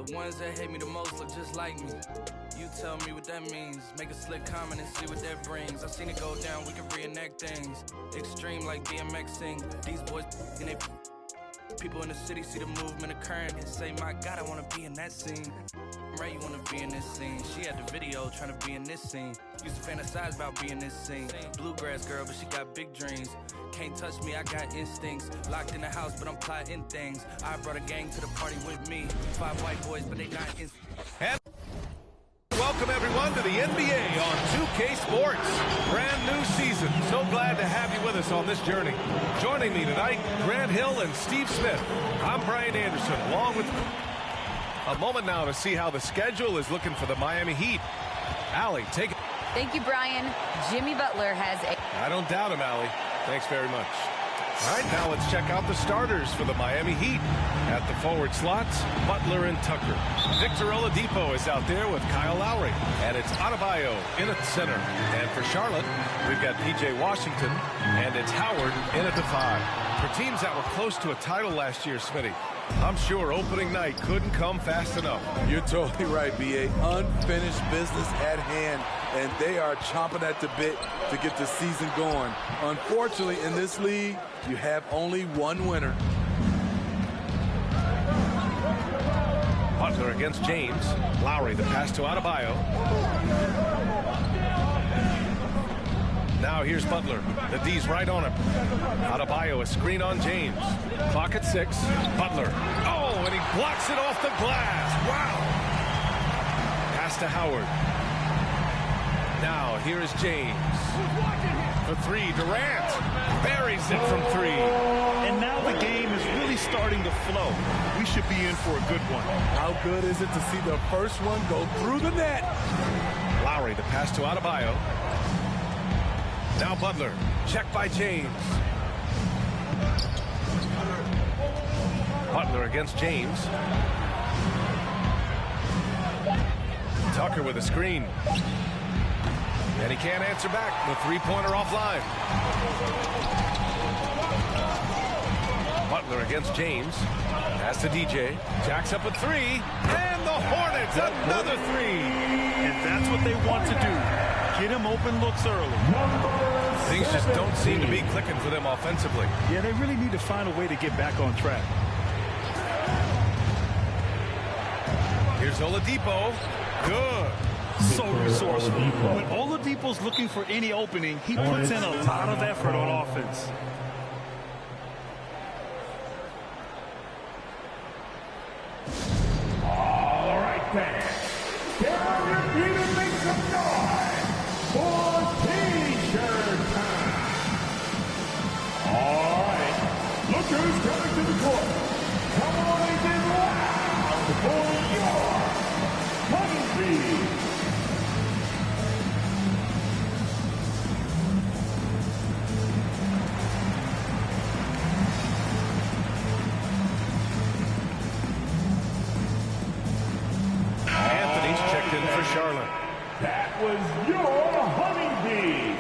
The ones that hate me the most look just like me. You tell me what that means. Make a slick comment and see what that brings. I seen it go down, we can reenact things. Extreme like BMXing. These boys and they people in the city see the movement occurring and say, my God, I wanna be in that scene. Right, you wanna be in this scene. She had the video trying to be in this scene. Used to fantasize about being this scene. Bluegrass girl, but she got big dreams. Can't touch me, I got instincts. Locked in the house, but I'm plotting things. I brought a gang to the party with me. 5 white boys, but they not in. And welcome everyone to the NBA on 2K Sports. Brand new season. So glad to have you with us on this journey. Joining me tonight, Grant Hill and Steve Smith. I'm Brian Anderson, along with a moment now to see how the schedule is looking for the Miami Heat. Allie, take it. Thank you, Brian. Jimmy Butler has a... I don't doubt him, Allie. Thanks very much. All right, now let's check out the starters for the Miami Heat. At the forward slots, Butler and Tucker. Victor Oladipo is out there with Kyle Lowry. And it's Adebayo in at center. And for Charlotte, we've got P.J. Washington. And it's Howard in at the 5. For teams that were close to a title last year, Smitty, I'm sure opening night couldn't come fast enough. You're totally right, B.A. Unfinished business at hand, and they are chomping at the bit to get the season going. Unfortunately, in this league, you have only one winner. Butler against James. Lowry, the pass to Adebayo. Now here's Butler. The D's right on him. Adebayo, a screen on James. Clock at 6. Butler. Oh, and he blocks it off the glass. Wow. Pass to Howard. Now here is James. For 3, Durant. Buries it from 3. And now the game is really starting to flow. We should be in for a good one. How good is it to see the first one go through the net? Lowry, the pass to Adebayo. Now Butler, checked by James. Butler against James. Tucker with a screen. And he can't answer back. The three-pointer offline. Butler against James. Pass to DJ. Jacks up a 3. And the Hornets, another 3. And that's what they want to do. Get him open looks early. Things just don't seem to be clicking for them offensively. Yeah, they really need to find a way to get back on track. Here's Oladipo. Good. So resourceful. When Oladipo's looking for any opening, he puts in a lot of effort on offense. All right, fans. Get on your feet and make some noise for T-shirt time. All right. Look who's coming to the court. Come on and get loud for your Honeybees. Charlotte. That was your Honeybees.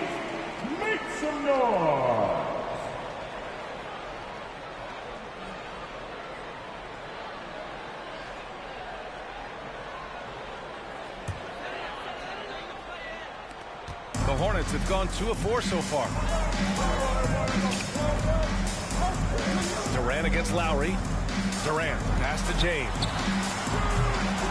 Make some noise. The Hornets have gone 2 of 4 so far. Durant against Lowry. Durant, pass to James.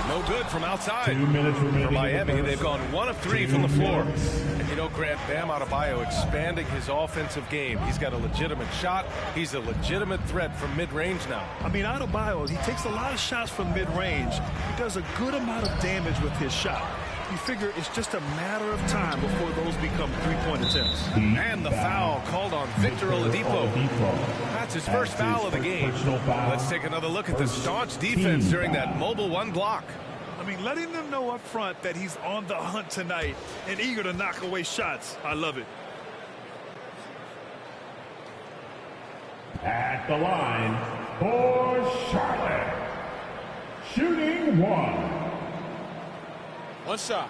No good from outside. 2 minutes remaining. For Miami, they've gone 1 of 3 from the floor. And you know, Grant, Bam Adebayo expanding his offensive game. He's got a legitimate shot. He's a legitimate threat from mid-range now. I mean, Adebayo, he takes a lot of shots from mid-range. He does a good amount of damage with his shot. You figure it's just a matter of time before those become three-point attempts. And the foul called on Victor Oladipo. That's his first foul of the game. Let's take another look at the staunch defense during that mobile 1 block. I mean, letting them know up front that he's on the hunt tonight and eager to knock away shots. I love it. At the line for Charlotte. Shooting 1. One shot.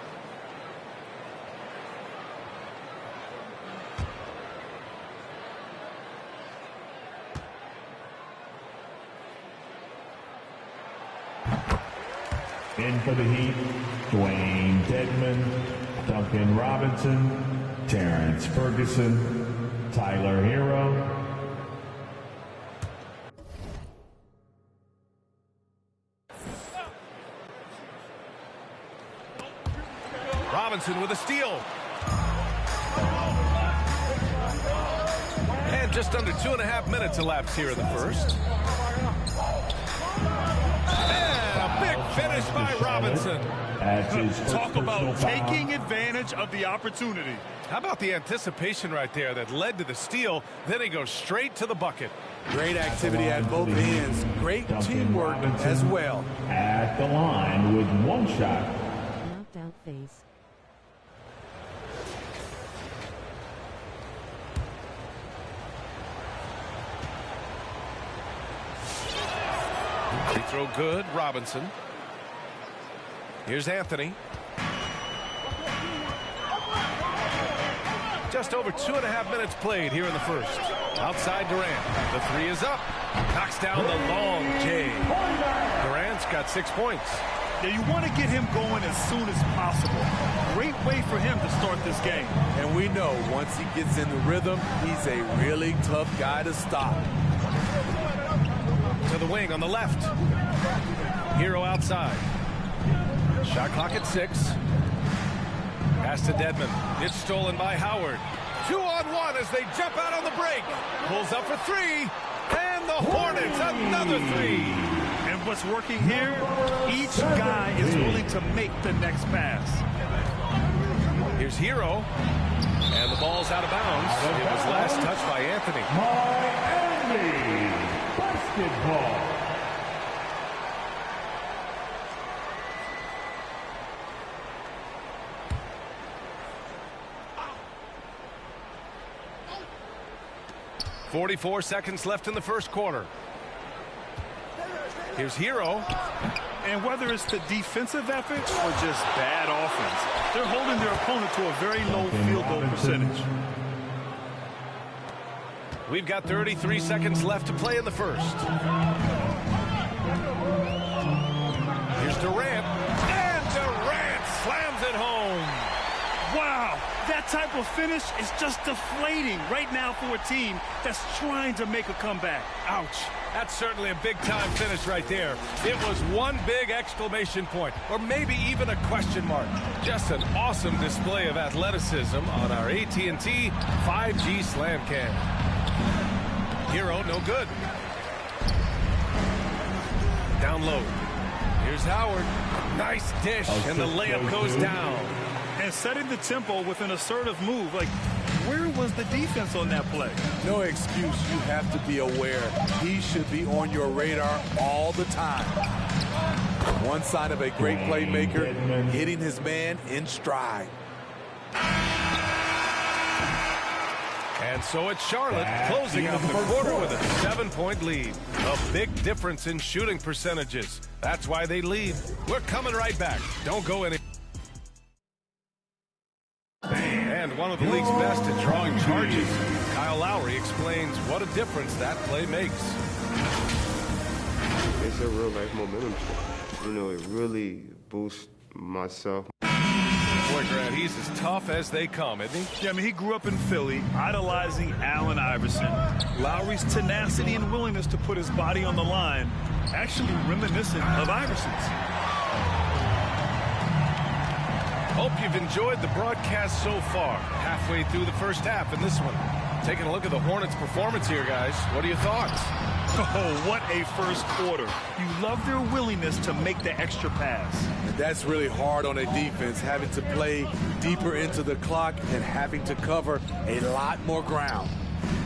In for the Heat, Dwayne Dedmon, Duncan Robinson, Terrence Ferguson, Tyler Hero. Robinson with a steal. And just under 2.5 minutes elapsed here in the first. And a big finish by Robinson. Talk about taking advantage of the opportunity. How about the anticipation right there that led to the steal? Then he goes straight to the bucket. Great activity at both ends. Great teamwork as well. At the line with one shot. Knocked out face. They throw good, Robinson. Here's Anthony. Just over 2.5 minutes played here in the first. Outside Durant. The three is up. Knocks down the long J. Durant's got 6 points. Yeah, you want to get him going as soon as possible. Great way for him to start this game. And we know once he gets in the rhythm, he's a really tough guy to stop. To the wing on the left. Hero outside. Shot clock at 6. Pass to Dedmon. It's stolen by Howard. 2-on-1 as they jump out on the break. Pulls up for 3. And the Hornets, another 3. And what's working here, each guy is willing to make the next pass. Here's Hero. And the ball's out of bounds. It was last touched by Anthony. Miami basketball. .44 seconds left in the first quarter. Here's Hero. And whether it's the defensive effort or just bad offense, they're holding their opponent to a very low field goal percentage. We've got 33 seconds left to play in the first. Here's Durant. And Durant slams it home. Wow, that type of finish is just deflating right now for a team that's trying to make a comeback. Ouch. That's certainly a big-time finish right there. It was one big exclamation point, or maybe even a question mark. Just an awesome display of athleticism on our AT&T 5G Slam Cam. Hero, no good. Down low. Here's Howard. Nice dish, and the layup goes down. And setting the tempo with an assertive move. Like, where was the defense on that play? No excuse. You have to be aware. He should be on your radar all the time. One side of a great playmaker, hitting his man in stride. And so it's Charlotte closing out the quarter with a 7-point lead. A big difference in shooting percentages. That's why they lead. We're coming right back. Don't go any. And one of the league's best at drawing charges. Kyle Lowry explains what a difference that play makes. It's a real life momentum shift. You know, it really boosts myself. Boy, Grant, he's as tough as they come, isn't he? Yeah, I mean, he grew up in Philly, idolizing Allen Iverson. Lowry's tenacity and willingness to put his body on the line, actually reminiscent of Iverson's. Hope you've enjoyed the broadcast so far. Halfway through the first half in this one. Taking a look at the Hornets' performance here, guys. What are your thoughts? Oh, what a first quarter. You love their willingness to make the extra pass. And that's really hard on a defense, having to play deeper into the clock and having to cover a lot more ground.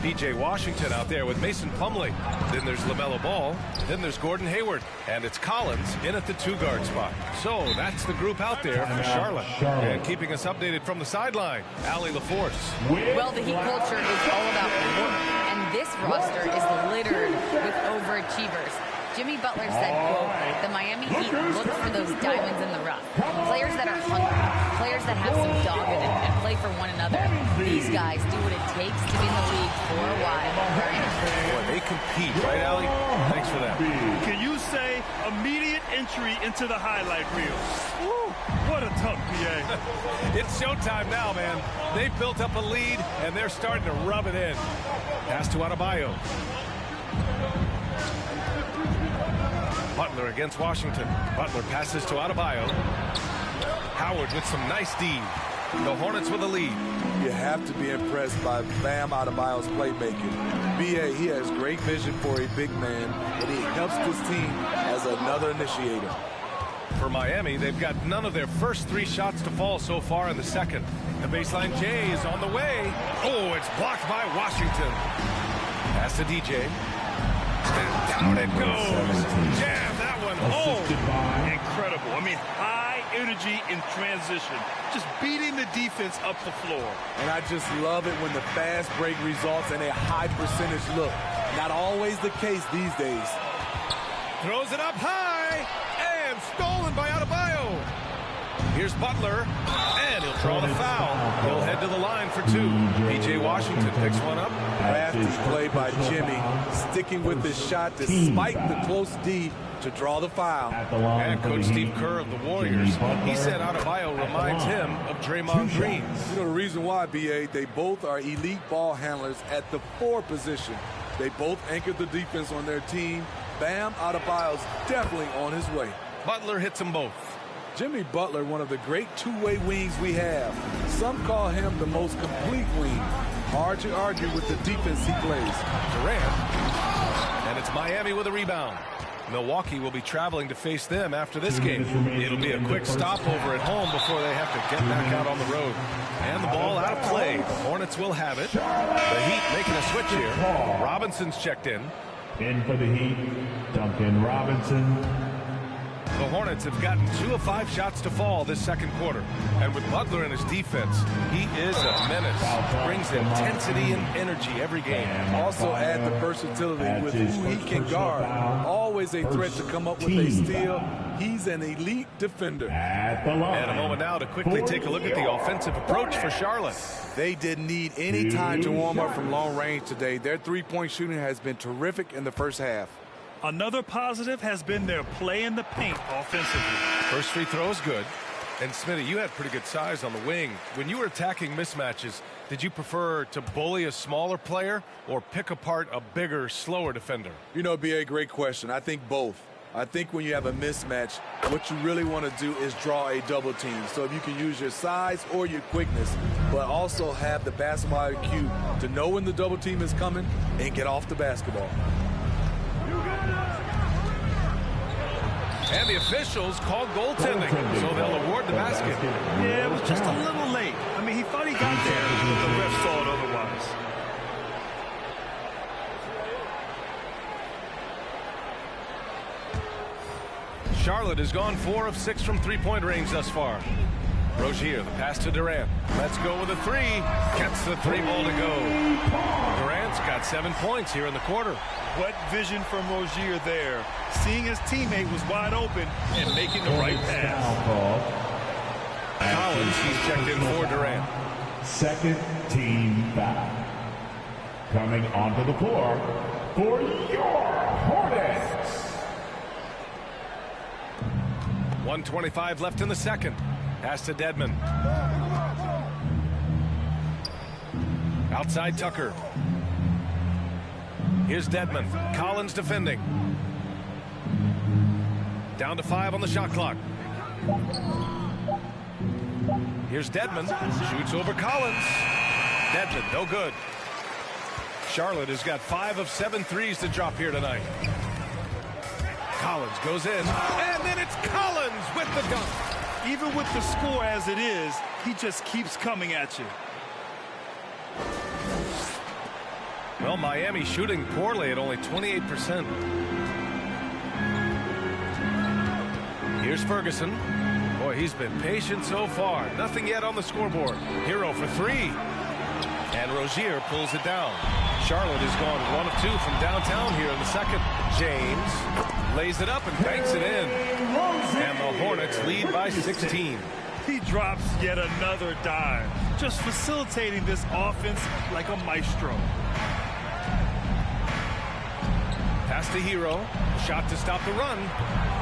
PJ Washington out there with Mason Plumlee. Then there's LaMelo Ball. Then there's Gordon Hayward. And it's Collins in at the 2-guard spot. So that's the group out there for Charlotte. And keeping us updated from the sideline, Allie LaForce. Well, the Heat culture is all about work. And this roster is littered with overachievers. Jimmy Butler said, quote, the Miami Heat look for those diamonds in the rough. Players that are hungry, players that have some dog in it and play for one another. These guys do what it takes to be in the league for a while. Boy, they compete, right, Allie? Thanks for that. Can you say immediate entry into the highlight reel. Woo, what a tough PA. It's showtime now, man. They've built up a lead, and they're starting to rub it in. Pass to Adebayo. Butler against Washington. Butler passes to Adebayo. Howard with some nice D. The Hornets with a lead. You have to be impressed by Bam Adebayo's playmaking. B.A., he has great vision for a big man, and he helps this team as another initiator. For Miami, they've got none of their first 3 shots to fall so far in the second. The baseline J is on the way. Oh, it's blocked by Washington. Pass to DJ. And down it goes. Jam that one home. Incredible. I mean, high energy in transition. Just beating the defense up the floor. And I just love it when the fast break results in a high percentage look. Not always the case these days. Throws it up high. And stolen by Adebayo. Here's Butler. And he'll draw the foul. He'll head to the line for 2. P.J. Washington picks one up. Crafty play by Jimmy, sticking with his shot despite the close D to draw the foul. And Coach Steve Kerr of the Warriors, he said Adebayo reminds him of Draymond Green. You know the reason why, B.A., they both are elite ball handlers at the 4 position. They both anchored the defense on their team. Bam Adebayo's definitely on his way. Butler hits them both. Jimmy Butler, one of the great two-way wings we have. Some call him the most complete wing. Hard to argue with the defense he plays. Durant. And it's Miami with a rebound. Milwaukee will be traveling to face them after this game. It'll be a quick stopover at home before they have to get back out on the road. And the ball out of play. The Hornets will have it. The Heat making a switch here. Robinson's checked in. In for the Heat, Duncan Robinson. The Hornets have gotten 2 of 5 shots to fall this second quarter. And with Butler in his defense, he is a menace. Brings intensity and energy every game. Also add the versatility with who he can guard. Always a threat to come up with a steal. He's an elite defender. And a moment now to quickly take a look at the offensive approach for Charlotte. They didn't need any time to warm up from long range today. Their three-point shooting has been terrific in the first half. Another positive has been their play in the paint offensively. First free throw is good. And Smitty, you had pretty good size on the wing. When you were attacking mismatches, did you prefer to bully a smaller player or pick apart a bigger, slower defender? You know, B.A., great question. I think both. I think when you have a mismatch, what you really want to do is draw a double team. So if you can use your size or your quickness, but also have the basketball IQ to know when the double team is coming and get off the basketball. And the officials called goaltending, so they'll award the basket. Yeah, it was just a little late. I mean, he thought he got there, but the ref saw it otherwise. Charlotte has gone 4 of 6 from three-point range thus far. Rozier, the pass to Durant. Let's go with a 3. Gets the 3 ball to go. Durant's got 7 points here in the quarter. What vision from Rozier there. Seeing his teammate was wide open and making the right pass. Collins, he's checked in for Durant. Second team foul. Coming onto the floor for your Hornets. 1:25 left in the second. Pass to Dedmon. Outside Tucker. Here's Dedmon. Collins defending. Down to 5 on the shot clock. Here's Dedmon. Shoots over Collins. Dedmon, no good. Charlotte has got 5 of 7 threes to drop here tonight. Collins goes in. And then it's Collins with the dunk. Even with the score as it is, he just keeps coming at you. Well, Miami shooting poorly at only 28%. Here's Ferguson. Boy, he's been patient so far. Nothing yet on the scoreboard. Hero for 3. And Rozier pulls it down. Charlotte has gone 1 of 2 from downtown here in the second. James lays it up and banks it in. And the Hornets lead by 16. He drops yet another dive, just facilitating this offense like a maestro. Pass to Hero. Shot to stop the run.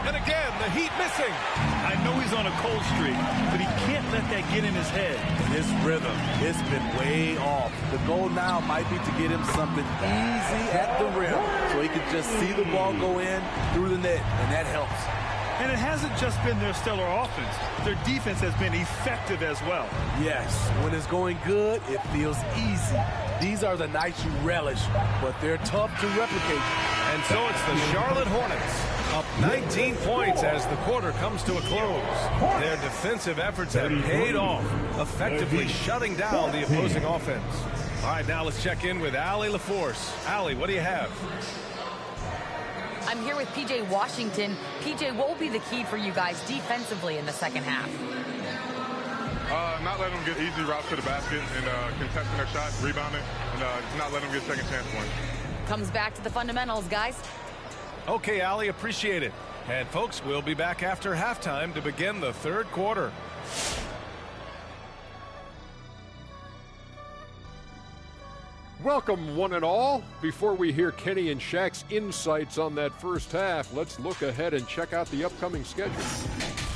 And again, the Heat missing. I know he's on a cold streak, but he can't let that get in his head. His rhythm, it's been way off. The goal now might be to get him something easy at the rim so he can just see the ball go in through the net, and that helps. And it hasn't just been their stellar offense. Their defense has been effective as well. Yes, when it's going good, it feels easy. These are the nights you relish, but they're tough to replicate. And so it's the Charlotte Hornets up 19 points as the quarter comes to a close. Their defensive efforts have paid off, effectively shutting down the opposing offense. All right, now let's check in with Allie LaForce. Allie, what do you have? I'm here with PJ Washington. PJ, what will be the key for you guys defensively in the second half? Not letting them get easy routes to the basket and contesting their shots, rebounding, and not letting them get second chance points. Comes back to the fundamentals, guys. Okay, Allie, appreciate it. And folks, we'll be back after halftime to begin the third quarter. Welcome, one and all. Before we hear Kenny and Shaq's insights on that first half, let's look ahead and check out the upcoming schedule.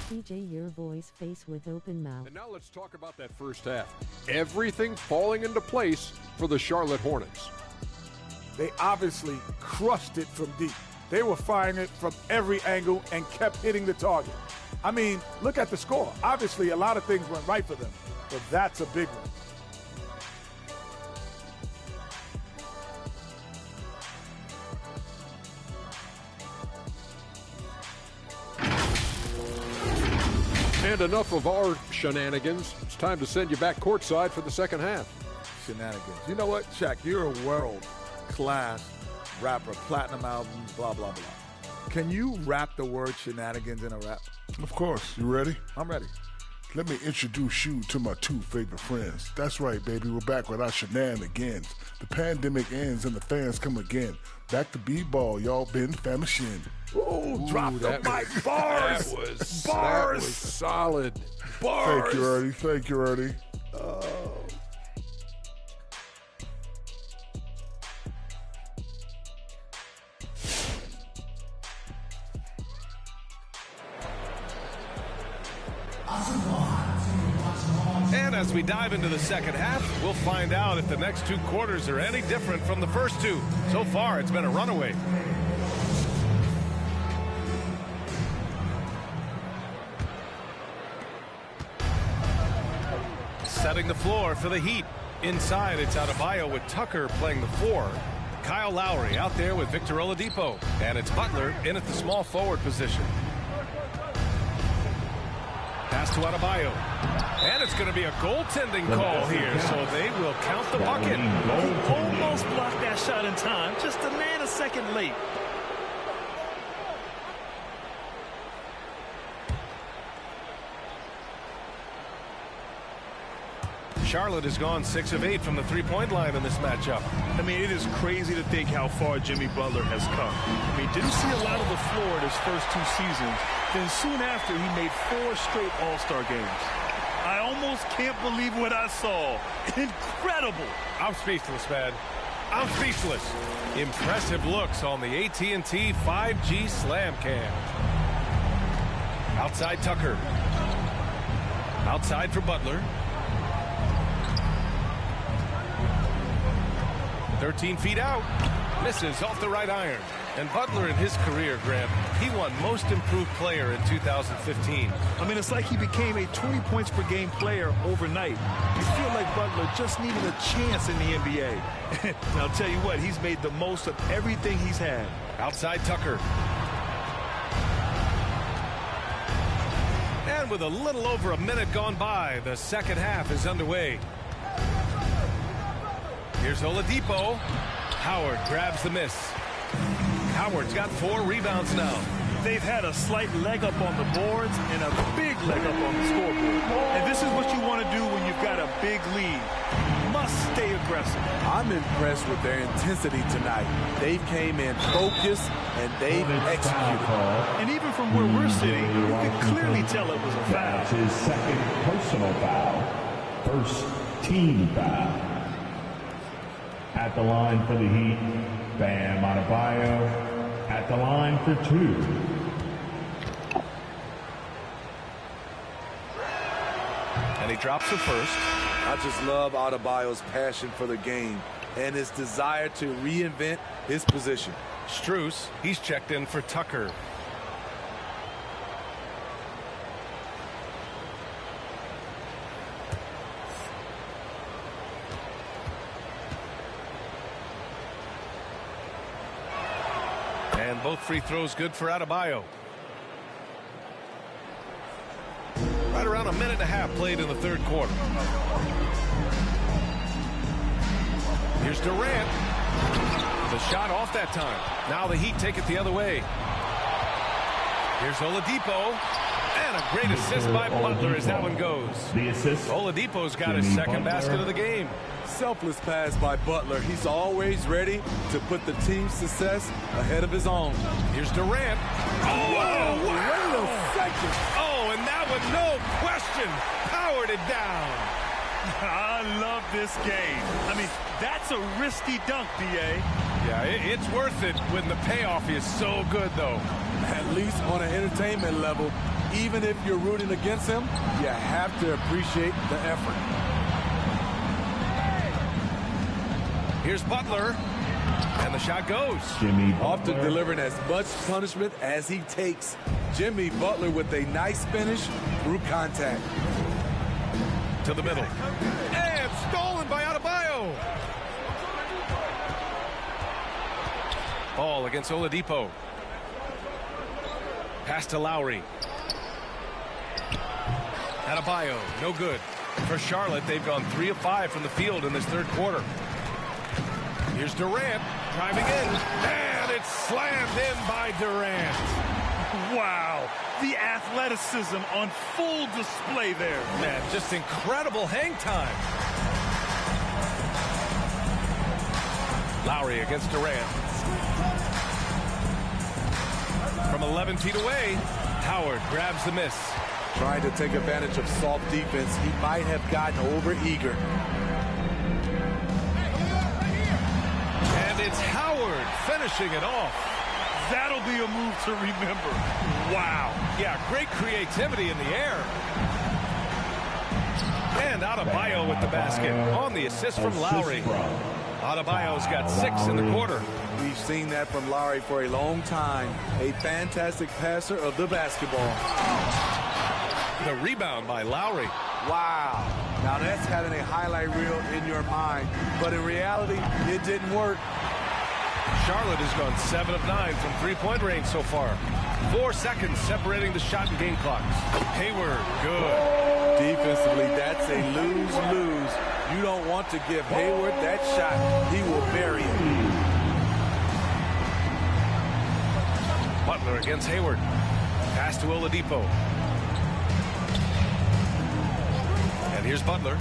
PJ, your voice face with open mouth. And now let's talk about that first half. Everything falling into place for the Charlotte Hornets. They obviously crushed it from deep. They were firing it from every angle and kept hitting the target. I mean, look at the score. Obviously, a lot of things went right for them, but that's a big one. And enough of our shenanigans. It's time to send you back courtside for the second half. Shenanigans. You know what, Shaq? You're a world-class rapper, platinum album, blah, blah, blah. Can you rap the word shenanigans in a rap? Of course. You ready? I'm ready. Let me introduce you to my two favorite friends. That's right, baby. We're back with our shenanigans. The pandemic ends and the fans come again. Back to B-ball, y'all been famishing. Ooh, drop the mic. Bars. That was solid. Bars. Thank you, Ernie. Thank you, Ernie. And as we dive into the second half, we'll find out if the next two quarters are any different from the first two. So far, it's been a runaway. Setting the floor for the Heat. Inside, it's Adebayo with Tucker playing the 4. Kyle Lowry out there with Victor Oladipo. And it's Butler in at the small forward position. Pass to Adebayo. And it's going to be a goaltending call here, so they will count the bucket. He almost blocked that shot in time, just a nanosecond late. Charlotte has gone 6 of 8 from the three-point line in this matchup. I mean, it is crazy to think how far Jimmy Butler has come. I mean, didn't see a lot of the floor in his first two seasons. Then soon after, he made 4 straight All-Star games. I almost can't believe what I saw. Incredible. I'm speechless, man. I'm speechless. Impressive looks on the AT&T 5G Slam Cam. Outside Tucker. Outside for Butler. 13 feet out. Misses off the right iron. And Butler in his career, Graham, he won Most Improved Player in 2015. I mean, it's like he became a 20 points per game player overnight. You feel like Butler just needed a chance in the NBA. And I'll tell you what, he's made the most of everything he's had. Outside Tucker. And with a little over a minute gone by, the second half is underway. Here's Oladipo. Howard grabs the miss. Howard's got 4 rebounds now. They've had a slight leg up on the boards and a big leg up on the scoreboard. And this is what you want to do when you've got a big lead. You must stay aggressive. I'm impressed with their intensity tonight. They came in focused and they've executed. And even from where we're sitting, you can clearly tell it was a foul. That's his second personal foul. First team foul. At the line for the Heat, Bam Adebayo. at the line for 2. And he drops the first. I just love Adebayo's passion for the game and his desire to reinvent his position. Strus, he's checked in for Tucker. And both free throws good for Adebayo. Right around a minute and a half played in the third quarter. Here's Durant. The shot off that time. Now the Heat take it the other way. Here's Oladipo. And a great assist by Butler as that one goes. The assist. Oladipo's got his second basket of the game. Selfless pass by Butler. He's always ready to put the team's success ahead of his own. Here's Durant. Oh, wow. Wait a second. Oh, and that one, no question, powered it down. I love this game. I mean, that's a risky dunk, D.A. Yeah, it's worth it when the payoff is so good, though. At least on an entertainment level, even if you're rooting against him, you have to appreciate the effort. Here's Butler, and the shot goes. Jimmy Often delivering as much punishment as he takes. Jimmy Butler with a nice finish through contact. To the middle. And stolen by Adebayo. Ball against Oladipo. Pass to Lowry. Adebayo, no good. For Charlotte, they've gone 3 of 5 from the field in this third quarter. Here's Durant driving in, and it's slammed in by Durant. Wow, the athleticism on full display there. Man, just incredible hang time. Lowry against Durant. From 11 feet away, Howard grabs the miss. Trying to take advantage of soft defense, he might have gotten over-eager. And it's Howard finishing it off. That'll be a move to remember. Wow. Yeah, great creativity in the air. And Adebayo with the basket on the assist from Lowry. Adebayo's got 6 in the quarter. We've seen that from Lowry for a long time. A fantastic passer of the basketball. The rebound by Lowry. Wow. Now that's having a highlight reel in your mind. But in reality, it didn't work. Charlotte has gone 7 of 9 from three-point range so far. 4 seconds separating the shot and game clocks. Hayward, good. Defensively, that's a lose-lose. You don't want to give Hayward that shot. He will bury it. Butler against Hayward. Pass to Oladipo. And here's Butler.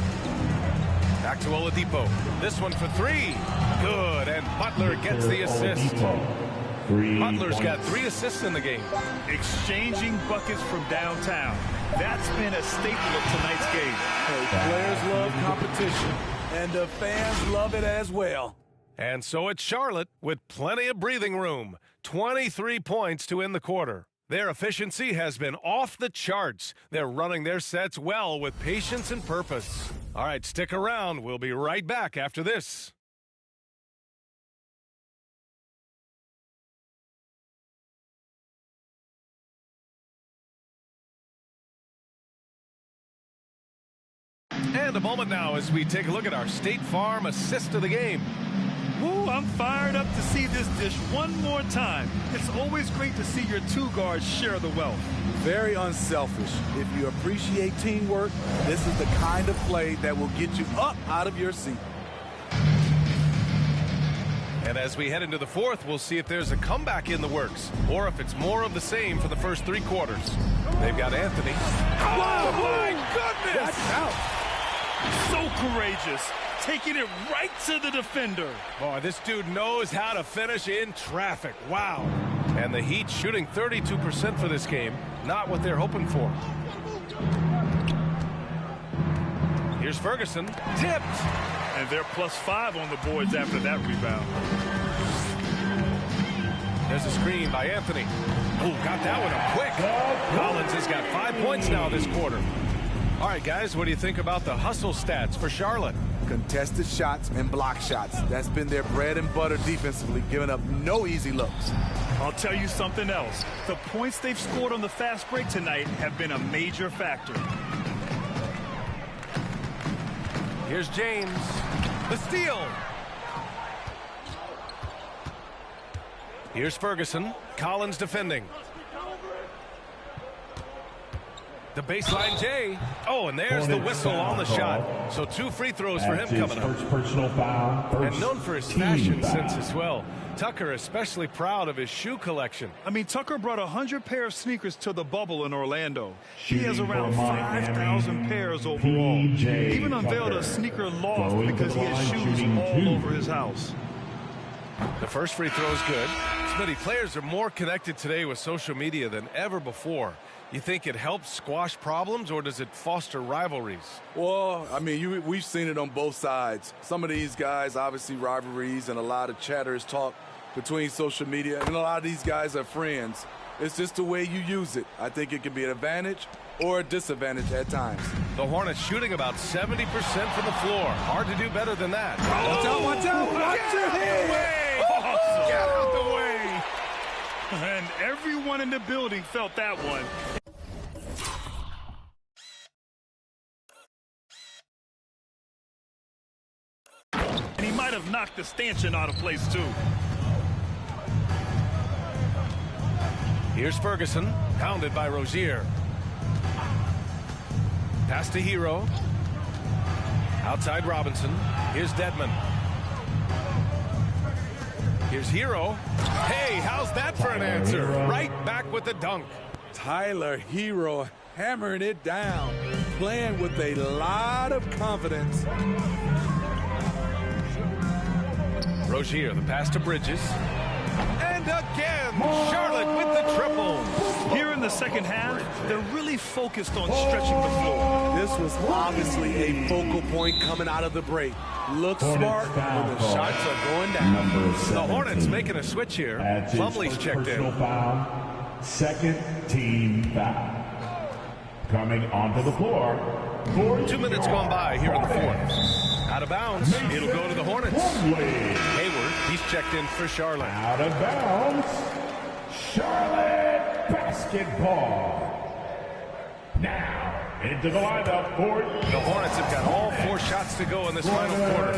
Back to Oladipo. This one for 3. Good. And Butler gets the assist. Butler's got 3 assists in the game. Exchanging buckets from downtown. That's been a staple of tonight's game. Players love competition, and the fans love it as well. And so it's Charlotte with plenty of breathing room. 23 points to end the quarter. Their efficiency has been off the charts. They're running their sets well with patience and purpose. All right, stick around. We'll be right back after this. And a moment now as we take a look at our State Farm assist of the game. Woo, I'm fired up to see this dish one more time. It's always great to see your 2 guards share the wealth. Very unselfish. If you appreciate teamwork, this is the kind of play that will get you up out of your seat. And as we head into the fourth, we'll see if there's a comeback in the works or if it's more of the same for the first 3 quarters. They've got Anthony. Oh, my goodness! That's out. So courageous. Taking it right to the defender. Boy, this dude knows how to finish in traffic. Wow. And the Heat shooting 32% for this game. Not what they're hoping for. Here's Ferguson. Tipped. And they're +5 on the boards after that rebound. There's a screen by Anthony. Ooh, got that one up quick. Collins has got 5 points now this quarter. All right, guys, what do you think about the hustle stats for Charlotte? Contested shots and block shots. That's been their bread and butter defensively, giving up no easy looks. I'll tell you something else. The points they've scored on the fast break tonight have been a major factor. Here's James. The steal. Here's Ferguson. Collins defending. The baseline J. Oh, and there's the whistle on the shot. So 2 free throws for him coming up. First personal foul. And known for his fashion sense as well. Tucker especially proud of his shoe collection. I mean, Tucker brought 100 pair of sneakers to the bubble in Orlando. He Shooting has around for 5,000 pairs overall. PJ Even unveiled Tucker. a sneaker loft Going to because the he has line, shoes shooting all 2. over his house. The first free throw is good. Smitty, players are more connected today with social media than ever before. You think it helps squash problems, or does it foster rivalries? Well, I mean, we've seen it on both sides. Some of these guys, obviously rivalries, and a lot of chatter is talk between social media, and a lot of these guys are friends. It's just the way you use it. I think it can be an advantage or a disadvantage at times. The Hornets shooting about 70% from the floor. Hard to do better than that. Watch out, watch out, watch your head! Awesome. Get out the way! And everyone in the building felt that one. And he might have knocked the stanchion out of place, too. Here's Ferguson, pounded by Rozier. Pass to Hero. Outside Robinson. Here's Dedmon. Here's Hero. Hey, how's that for an answer? Right back with the dunk. Tyler Hero hammering it down, playing with a lot of confidence. Rozier, the pass to Bridges. And again, Charlotte with the triple. Here in the second half, they're really focused on stretching the floor. This was obviously a focal point coming out of the break. Look smart when the shots are going down. The Hornets making a switch here. Plumlee's checked in. Foul. Second team foul. Coming onto the floor. 2 minutes gone by here in the fourth. Out of bounds. It'll go to the Hornets. Hayward, he's checked in for Charlotte. Out of bounds. Charlotte basketball. Now into the lineup for the Hornets have got all 4 shots to go in this final quarter.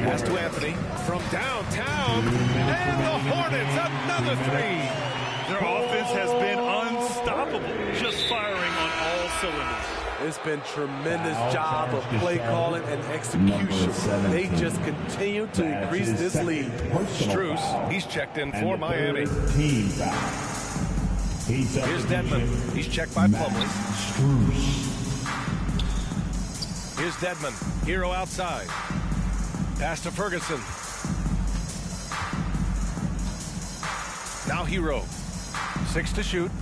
Pass to Anthony from downtown. And the Hornets, another 3. Their offense has been unstoppable, just firing on all cylinders. It's been tremendous job of play calling and execution. They just continue to increase this lead. Strus, he's checked in for Miami. Here's Dedmon. He's checked by Plumlee. Here's Dedmon. Hero outside. Pass to Ferguson. Now Hero. 6 to shoot.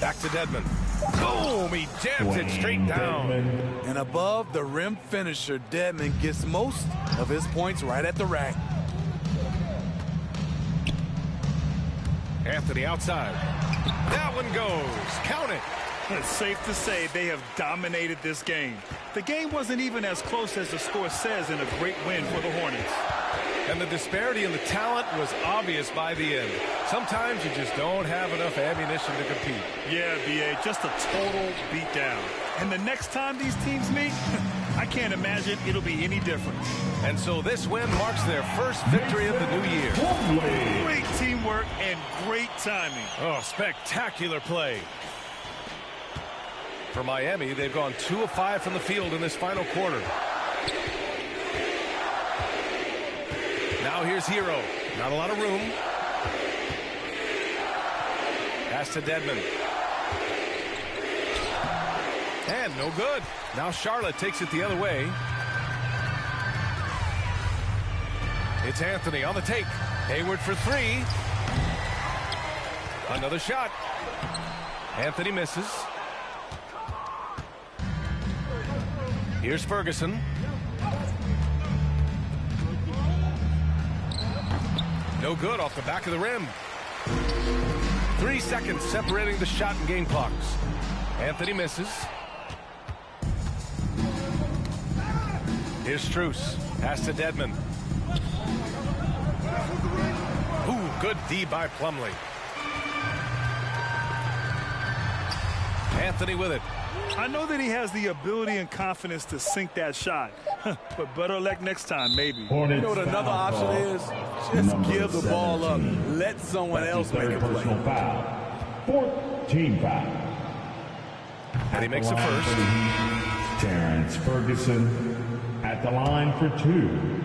Back to Dedmon. Boom! He jams it straight down. And above the rim finisher, Dedmon gets most of his points right at the rack. Anthony outside. That one goes. Count it. It's safe to say they have dominated this game. The game wasn't even as close as the score says in a great win for the Hornets. And the disparity in the talent was obvious by the end. Sometimes you just don't have enough ammunition to compete. Yeah, B.A., just a total beatdown. And the next time these teams meet, I can't imagine it'll be any different. And so this win marks their first victory of the new year. Great teamwork and great timing. Oh, spectacular play. For Miami, they've gone 2 of 5 from the field in this final quarter. Now here's Hero. Not a lot of room. Pass to Dedmon. And no good. Now Charlotte takes it the other way. It's Anthony on the take. Hayward for 3. Another shot. Anthony misses. Here's Ferguson. No good off the back of the rim. 3 seconds separating the shot and game clocks. Anthony misses. Here's Strus. Pass to Dedmon. Ooh, good D by Plumlee. Anthony with it. I know that he has the ability and confidence to sink that shot, but better luck next time, maybe. You know what another option is? Just give the ball up. Let someone else make a play. Fourth team foul. And he makes it first. Terrence Ferguson at the line for 2.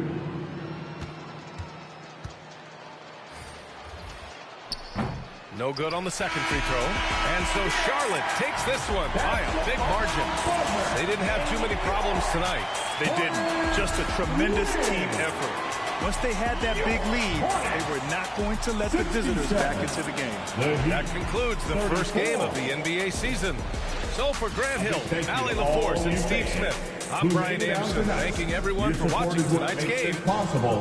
No good on the second free throw. And so Charlotte takes this one by a big margin. They didn't have too many problems tonight. They didn't. Just a tremendous team effort. Once they had that big lead, they were not going to let the visitors back into the game. That concludes the first game of the NBA season. So for Grant Hill, Allie LaForce, and Steve Smith, I'm Brian Anderson, thanking everyone for watching tonight's game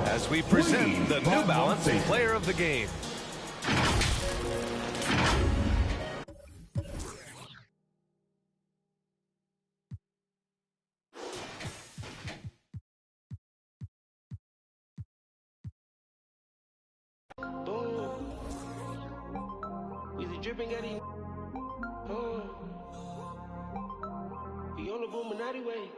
as we present the New Balance Player of the Game. Dripping at him. He on the Illuminati way.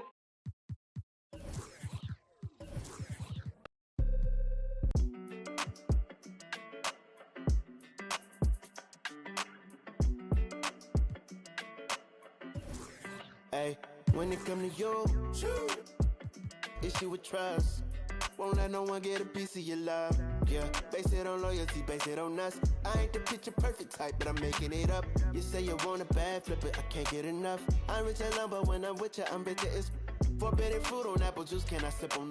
Hey, when it come to you, issue with trust. Won't let no one get a piece of your love. Yeah, base it on loyalty, base it on us. I ain't the picture perfect type, but I'm making it up. You say you want a bad, flip it, I can't get enough. I'm rich alone, but when I'm with you, I'm bitter as forbidden fruit on apple juice. Can I sip on the